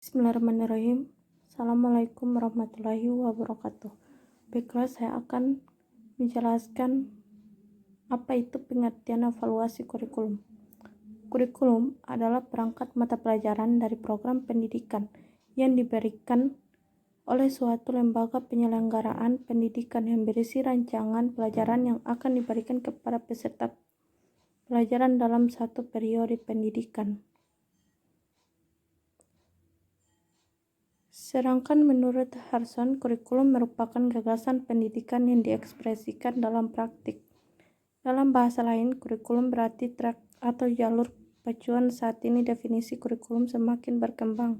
Bismillahirrahmanirrahim. Assalamualaikum warahmatullahi wabarakatuh. Baiklah, saya akan menjelaskan apa itu pengertian evaluasi kurikulum. Kurikulum adalah perangkat mata pelajaran dari program pendidikan yang diberikan oleh suatu lembaga penyelenggaraan pendidikan yang berisi rancangan pelajaran yang akan diberikan kepada peserta pelajaran dalam satu periode pendidikan. Sedangkan menurut Harson, kurikulum merupakan gagasan pendidikan yang diekspresikan dalam praktik. Dalam bahasa lain, kurikulum berarti track atau jalur pacuan. Saat ini definisi kurikulum semakin berkembang,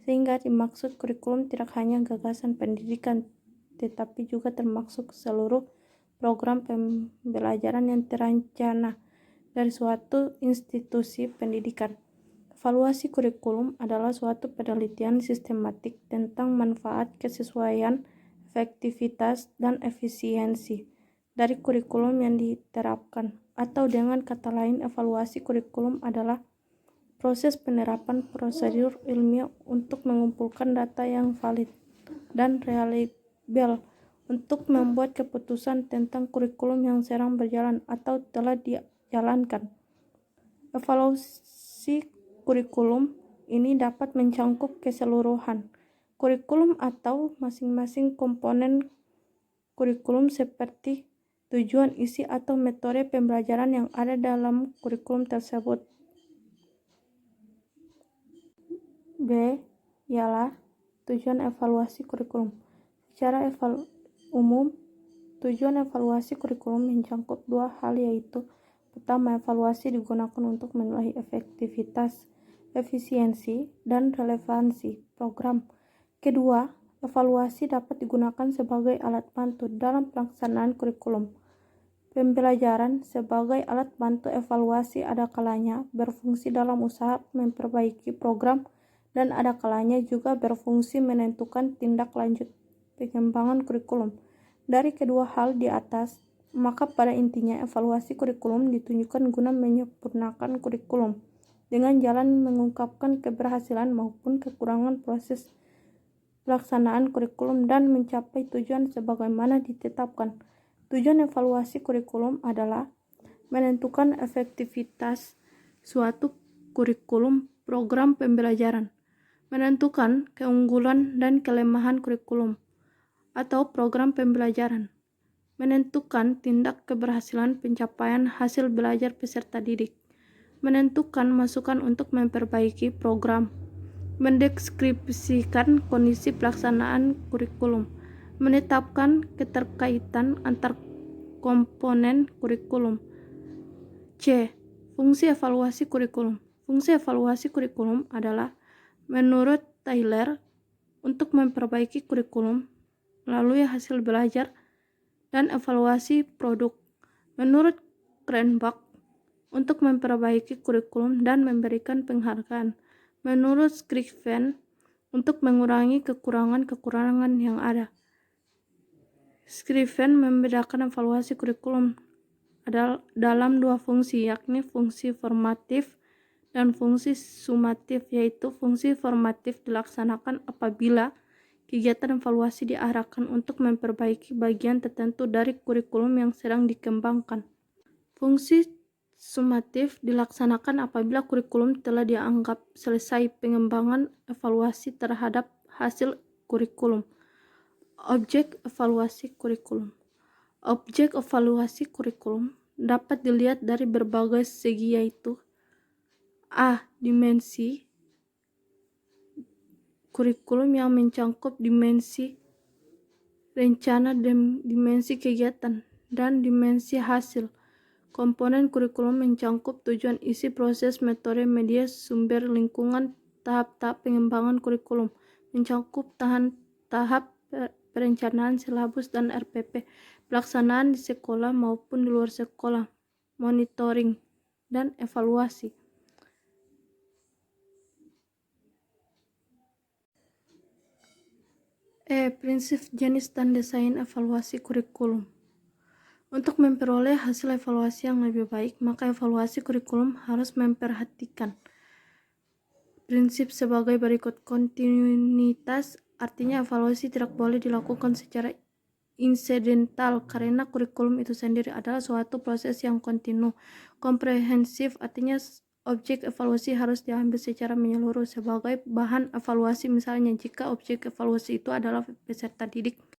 sehingga dimaksud kurikulum tidak hanya gagasan pendidikan, tetapi juga termasuk seluruh program pembelajaran yang terancana dari suatu institusi pendidikan. Evaluasi kurikulum adalah suatu penelitian sistematik tentang manfaat, kesesuaian, efektivitas, dan efisiensi dari kurikulum yang diterapkan. Atau dengan kata lain, evaluasi kurikulum adalah proses penerapan prosedur ilmiah untuk mengumpulkan data yang valid dan reliable untuk membuat keputusan tentang kurikulum yang sedang berjalan atau telah dijalankan. Evaluasi kurikulum ini dapat mencakup keseluruhan kurikulum atau masing-masing komponen kurikulum seperti tujuan, isi, atau metode pembelajaran yang ada dalam kurikulum tersebut. B. Ialah tujuan evaluasi kurikulum. Secara umum, tujuan evaluasi kurikulum mencakup dua hal, yaitu pertama, evaluasi digunakan untuk menilai efektivitas, efisiensi, dan relevansi program. Kedua, evaluasi dapat digunakan sebagai alat bantu dalam pelaksanaan kurikulum. Pembelajaran sebagai alat bantu evaluasi ada kalanya berfungsi dalam usaha memperbaiki program dan ada kalanya juga berfungsi menentukan tindak lanjut pengembangan kurikulum. Dari kedua hal di atas, maka pada intinya evaluasi kurikulum ditunjukkan guna menyempurnakan kurikulum dengan jalan mengungkapkan keberhasilan maupun kekurangan proses pelaksanaan kurikulum dan mencapai tujuan sebagaimana ditetapkan. Tujuan evaluasi kurikulum adalah menentukan efektivitas suatu kurikulum program pembelajaran, menentukan keunggulan dan kelemahan kurikulum atau program pembelajaran, menentukan tindak keberhasilan pencapaian hasil belajar peserta didik, menentukan masukan untuk memperbaiki program, mendeskripsikan kondisi pelaksanaan kurikulum, menetapkan keterkaitan antar komponen kurikulum. C. Fungsi evaluasi kurikulum. Fungsi evaluasi kurikulum adalah, menurut Taylor, untuk memperbaiki kurikulum melalui hasil belajar dan evaluasi produk. Menurut Cranbrook, untuk memperbaiki kurikulum dan memberikan penghargaan. Menurut Scriven, untuk mengurangi kekurangan-kekurangan yang ada. Scriven membedakan evaluasi kurikulum dalam dua fungsi, yakni fungsi formatif dan fungsi sumatif, yaitu fungsi formatif dilaksanakan apabila kegiatan evaluasi diarahkan untuk memperbaiki bagian tertentu dari kurikulum yang sedang dikembangkan. Fungsi sumatif dilaksanakan apabila kurikulum telah dianggap selesai pengembangan evaluasi terhadap hasil kurikulum. Objek evaluasi kurikulum. Objek evaluasi kurikulum dapat dilihat dari berbagai segi, yaitu A. Dimensi kurikulum yang mencakup dimensi rencana, dimensi kegiatan, dan dimensi hasil. Komponen kurikulum mencakup tujuan, isi, proses, metode, media, sumber, lingkungan, tahap-tahap pengembangan kurikulum, mencakup tahap perencanaan, silabus, dan RPP, pelaksanaan di sekolah maupun di luar sekolah, monitoring, dan evaluasi. Prinsip jenis dan desain evaluasi kurikulum. Untuk memperoleh hasil evaluasi yang lebih baik, maka evaluasi kurikulum harus memperhatikan prinsip sebagai berikut. Kontinuitas artinya evaluasi tidak boleh dilakukan secara insidental karena kurikulum itu sendiri adalah suatu proses yang kontinu. Komprehensif artinya objek evaluasi harus diambil secara menyeluruh sebagai bahan evaluasi. Misalnya, jika objek evaluasi itu adalah peserta didik,